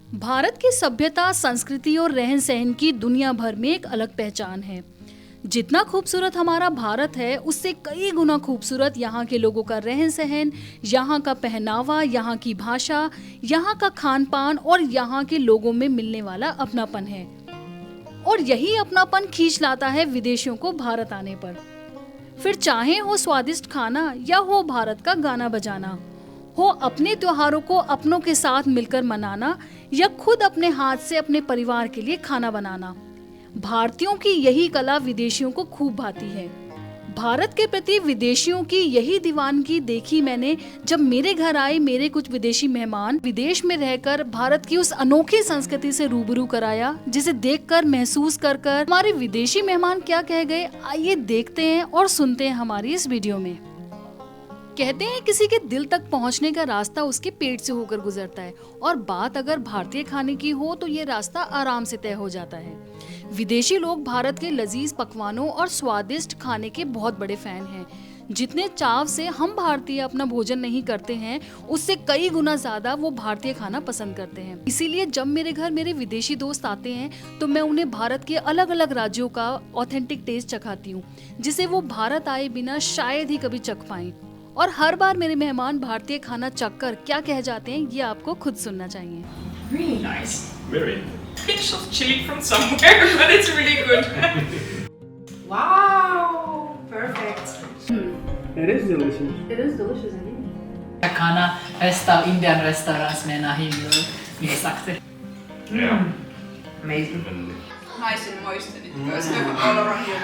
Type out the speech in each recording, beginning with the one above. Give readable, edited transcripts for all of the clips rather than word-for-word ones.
भारत की सभ्यता, संस्कृति और रहन सहन की दुनिया भर में एक अलग पहचान है। जितना खूबसूरत हमारा भारत है, उससे कई गुना खूबसूरत यहाँ के लोगों का रहन सहन, यहाँ का पहनावा, यहाँ की भाषा, यहाँ का खान पान और यहाँ के लोगों में मिलने वाला अपनापन है। और यही अपनापन खींच लाता है विदेशियों को भारत आने पर। फिर चाहे हो स्वादिष्ट खाना या हो भारत का गाना बजाना, हो अपने त्योहारों को अपनों के साथ मिलकर मनाना या खुद अपने हाथ से अपने परिवार के लिए खाना बनाना, भारतीयों की यही कला विदेशियों को खूब भाती है। भारत के प्रति विदेशियों की यही दीवानगी देखी मैंने जब मेरे घर आए मेरे कुछ विदेशी मेहमान। विदेश में रहकर भारत की उस अनोखी संस्कृति से रूबरू कराया, जिसे देखकर महसूस कर कर हमारे विदेशी मेहमान क्या कह गए, आइए देखते हैं और सुनते हैं हमारी इस वीडियो में। कहते हैं किसी के दिल तक पहुंचने का रास्ता उसके पेट से होकर गुजरता है, और बात अगर भारतीय खाने की हो तो ये रास्ता आराम से तय हो जाता है। विदेशी लोग भारत के लजीज पकवानों और स्वादिष्ट खाने के बहुत बड़े फैन हैं। जितने चाव से हम भारतीय अपना भोजन नहीं करते हैं, उससे कई गुना ज्यादा वो भारतीय खाना पसंद करते हैं। इसीलिए जब मेरे घर मेरे विदेशी दोस्त आते हैं तो मैं उन्हें भारत के अलग अलग राज्यों का ऑथेंटिक टेस्ट चखाती हूँ, जिसे वो भारत आए बिना शायद ही कभी चख पाएं। और हर बार मेरे मेहमान भारतीय खाना चखकर क्या कह जाते हैं, ये आपको खुद सुनना चाहिए। Really nice. Very. Pinch of chili from somewhere, but it's really good. Wow! Perfect. It is delicious. It is delicious indeed. खाना Indian restaurants में नहीं मिल सकते। Yeah. Amazing. Nice and moist and it goes all around you.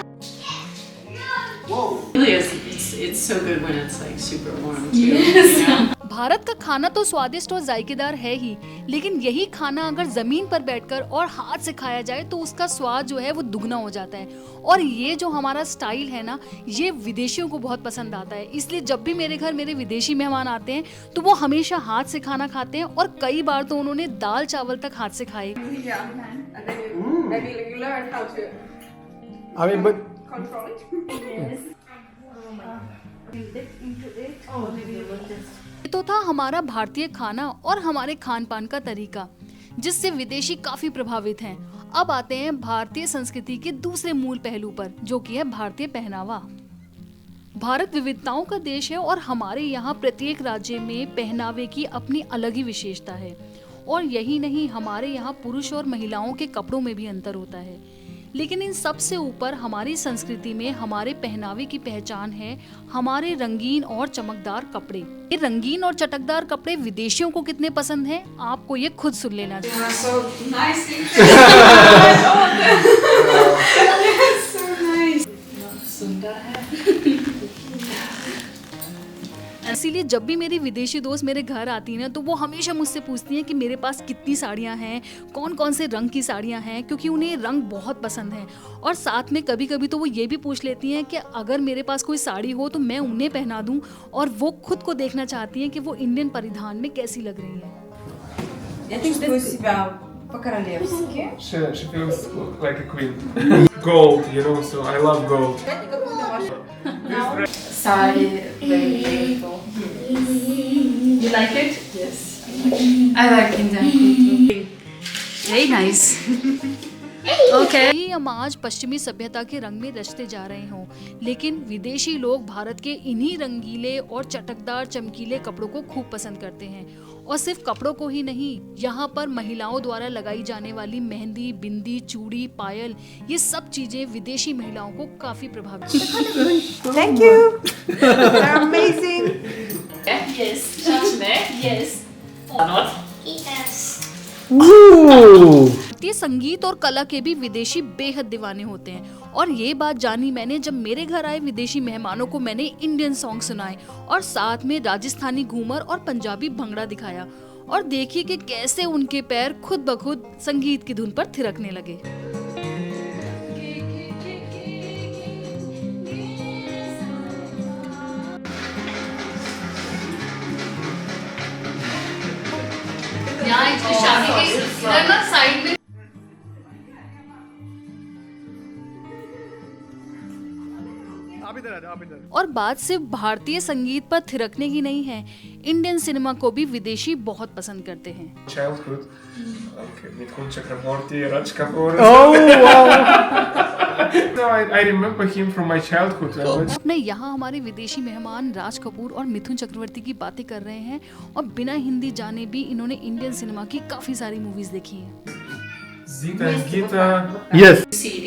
Really it's so good when it's like super warm too. Yes. You know? Bharat का खाना तो स्वादिष्ट और जायकेदार है ही, लेकिन यही खाना अगर जमीन पर बैठकर और हाथ से खाया जाए तो उसका स्वाद जो है वो दुगना हो जाता है। और ये जो हमारा स्टाइल है ना, ये विदेशियों को बहुत पसंद आता है। इसलिए जब भी मेरे घर मेरे विदेशी मेहमान आते हैं तो वो हमेशा हाथ से खाना खाते हैं, और कई बार तो उन्होंने दाल चावल तक हाथ से खाए। Yeah. And then you learn how to I mean, but control it. ये तो था हमारा भारतीय खाना और हमारे खान पान का तरीका, जिससे विदेशी काफी प्रभावित हैं। अब आते हैं भारतीय संस्कृति के दूसरे मूल पहलू पर, जो कि है भारतीय पहनावा। भारत विविधताओं का देश है और हमारे यहाँ प्रत्येक राज्य में पहनावे की अपनी अलग ही विशेषता है। और यही नहीं, हमारे यहाँ पुरुष और महिलाओं के कपड़ों में भी अंतर होता है। लेकिन इन सब से ऊपर हमारी संस्कृति में हमारे पहनावे की पहचान है हमारे रंगीन और चमकदार कपड़े। ये रंगीन और चटकदार कपड़े विदेशियों को कितने पसंद हैं, आपको ये खुद सुन लेना चाहिए। You are so nice. So nice. सुंदर है। इसीलिए जब भी मेरी विदेशी दोस्त मेरे घर आती हैं तो वो हमेशा मुझसे पूछती हैं कि मेरे पास कितनी साड़ियाँ हैं, कौन कौन से रंग की साड़ियाँ हैं, क्योंकि उन्हें रंग बहुत पसंद है। और साथ में कभी कभी तो वो ये भी पूछ लेती हैं कि अगर मेरे पास कोई साड़ी हो तो मैं उन्हें पहना दूं, और वो खुद को देखना चाहती हैं कि वो इंडियन परिधान में कैसी लग रही है। Я чувствую себя по-королевски. she feels like a queen. Gold, you know, so I love gold. Sari, very beautiful. You like it? Yes. I like Indian food too. Very nice. हम आज पश्चिमी सभ्यता के रंग में रचते जा रहे हों, लेकिन विदेशी लोग भारत के इन्हीं रंगीले और चटकदार चमकीले कपड़ों को खूब पसंद करते हैं। और सिर्फ कपड़ों को ही नहीं, यहाँ पर महिलाओं द्वारा लगाई जाने वाली मेहंदी, बिंदी, चूड़ी, पायल, ये सब चीजें विदेशी महिलाओं को काफी प्रभावित करती हैं। Thank you. They're amazing. Yes. Chatsune? Yes. Or not? भारतीय संगीत और कला के भी विदेशी बेहद दीवाने होते हैं। और ये बात जानी मैंने जब मेरे घर आए विदेशी मेहमानों को मैंने इंडियन सॉन्ग सुनाए और साथ में राजस्थानी घूमर और पंजाबी भंगड़ा दिखाया, और देखिए कि कैसे उनके पैर खुद ब खुद संगीत की धुन पर थिरकने लगे। यहाँ इसकी शादी के इधर ना साइड में आप और बात सिर्फ भारतीय संगीत पर थिरकने की नहीं है, इंडियन सिनेमा को भी विदेशी बहुत पसंद करते हैं। Childhood. Okay, Mithun Chakraborty, Raj Kapoor. Oh wow! No, I remember him from my childhood. अपने यहाँ हमारे विदेशी मेहमान राज कपूर और मिथुन चक्रवर्ती की बातें कर रहे हैं और बिना हिंदी जाने भी इन्होंने इंडियन सिनेमा की काफी सारी मूवीज देखी हैं। Zita and Gita. Yes. CD,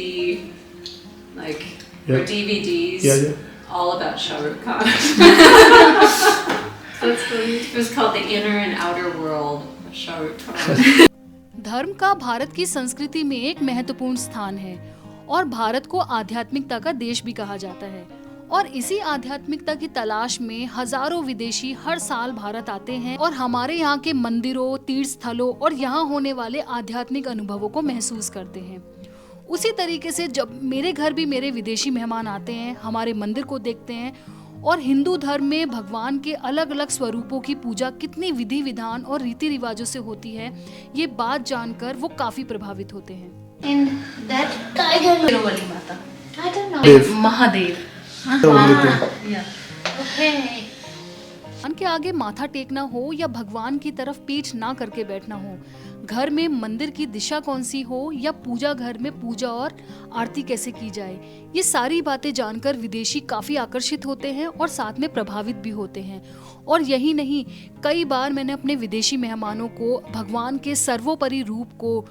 like Yeah. or DVDs, Yeah. all about Shah Rukh Khan. It was called The Inner and Outer World of Shah Rukh Khan. धर्म का भारत की संस्कृति में एक महत्वपूर्ण स्थान है और भारत को आध्यात्मिकता का देश भी कहा जाता है। और इसी आध्यात्मिकता की तलाश में हजारों विदेशी हर साल भारत आते हैं और हमारे यहाँ के मंदिरों, तीर्थ स्थलों और यहाँ होने वाले आध्यात्मिक अनुभवों को महसूस करते हैं। उसी तरीके से जब मेरे घर भी मेरे विदेशी मेहमान आते हैं, हमारे मंदिर को देखते हैं और हिंदू धर्म में भगवान के अलग अलग स्वरूपों की पूजा कितनी विधि विधान और रीति रिवाजों से होती है, ये बात जानकर वो काफी प्रभावित होते हैं। In that tiger वाली माता, I don't know. Dev. Mahadev. Only thing. Yeah. Okay. भगवान के आगे माथा टेकना हो या भगवान की तरफ पीठ ना करके बैठना हो, घर में मंदिर की दिशा कौन सी हो या पूजा घर में पूजा और आरती कैसे की जाए, ये सारी बातें जानकर विदेशी काफी आकर्षित होते हैं और साथ में प्रभावित भी होते हैं। और यही नहीं, कई बार मैंने अपने विदेशी मेहमानों को भगवान के सर्वोपरि रूप को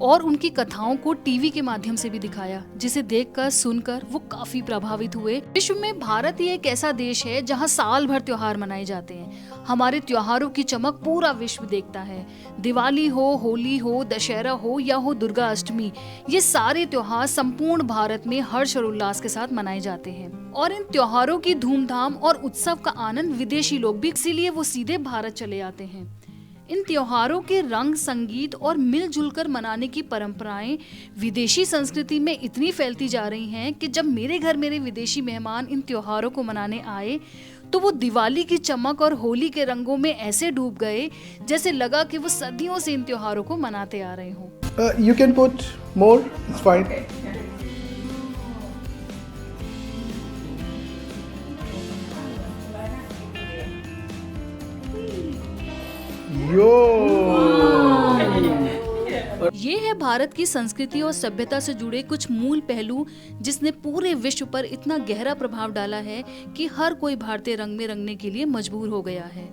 और उनकी कथाओं को टीवी के माध्यम से भी दिखाया, जिसे देखकर सुनकर वो काफी प्रभावित हुए। विश्व में भारत ही एक ऐसा देश है जहां साल भर त्योहार मनाए जाते हैं। हमारे त्योहारों की चमक पूरा विश्व देखता है। दिवाली हो, होली हो, दशहरा हो या हो दुर्गा अष्टमी, ये सारे त्योहार संपूर्ण भारत में हर्ष और उल्लास के साथ मनाए जाते हैं। और इन त्योहारों की धूमधाम और उत्सव का आनंद विदेशी लोग भी, इसीलिए वो सीधे भारत चले आते हैं। इन त्योहारों के रंग, संगीत और मिलजुल कर मनाने की परंपराएं विदेशी संस्कृति में इतनी फैलती जा रही हैं कि जब मेरे घर मेरे विदेशी मेहमान इन त्योहारों को मनाने आए तो वो दिवाली की चमक और होली के रंगों में ऐसे डूब गए जैसे लगा कि वो सदियों से इन त्योहारों को मनाते आ रहे हों। You can put more. It's fine. Yo. ये है भारत की संस्कृति और सभ्यता से जुड़े कुछ मूल पहलू जिसने पूरे विश्व पर इतना गहरा प्रभाव डाला है कि हर कोई भारतीय रंग में रंगने के लिए मजबूर हो गया है।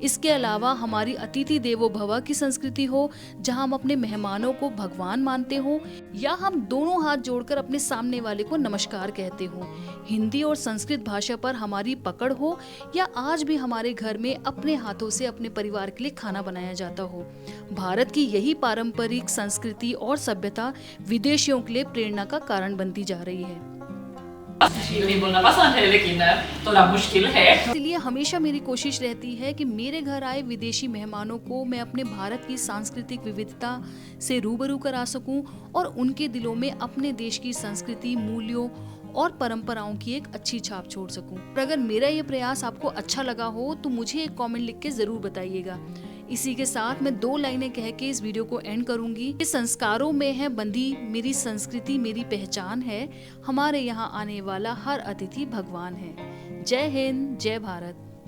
इसके अलावा हमारी अतिथि देवो भव की संस्कृति हो, जहां हम अपने मेहमानों को भगवान मानते हो या हम दोनों हाथ जोड़कर अपने सामने वाले को नमस्कार कहते हो, हिंदी और संस्कृत भाषा पर हमारी पकड़ हो या आज भी हमारे घर में अपने हाथों से अपने परिवार के लिए खाना बनाया जाता हो, भारत की यही पारंपरिक संस्कृति और सभ्यता विदेशियों के लिए प्रेरणा का कारण बनती जा रही है। नहीं बोलना पसंद है लेकिन थोड़ा मुश्किल है। इसलिए हमेशा मेरी कोशिश रहती है कि मेरे घर आए विदेशी मेहमानों को मैं अपने भारत की सांस्कृतिक विविधता से रूबरू करा सकूं और उनके दिलों में अपने देश की संस्कृति, मूल्यों और परंपराओं की एक अच्छी छाप छोड़ सकूं। और अगर मेरा ये प्रयास आपको अच्छा लगा हो तो मुझे एक कमेंट लिख के जरूर बताइएगा। इसी के साथ मैं 2 लाइनें कह के इस वीडियो को एंड करूंगी कि संस्कारों में है बंधी मेरी संस्कृति, मेरी पहचान है, हमारे यहाँ आने वाला हर अतिथि भगवान है। जय हिंद, जय भारत।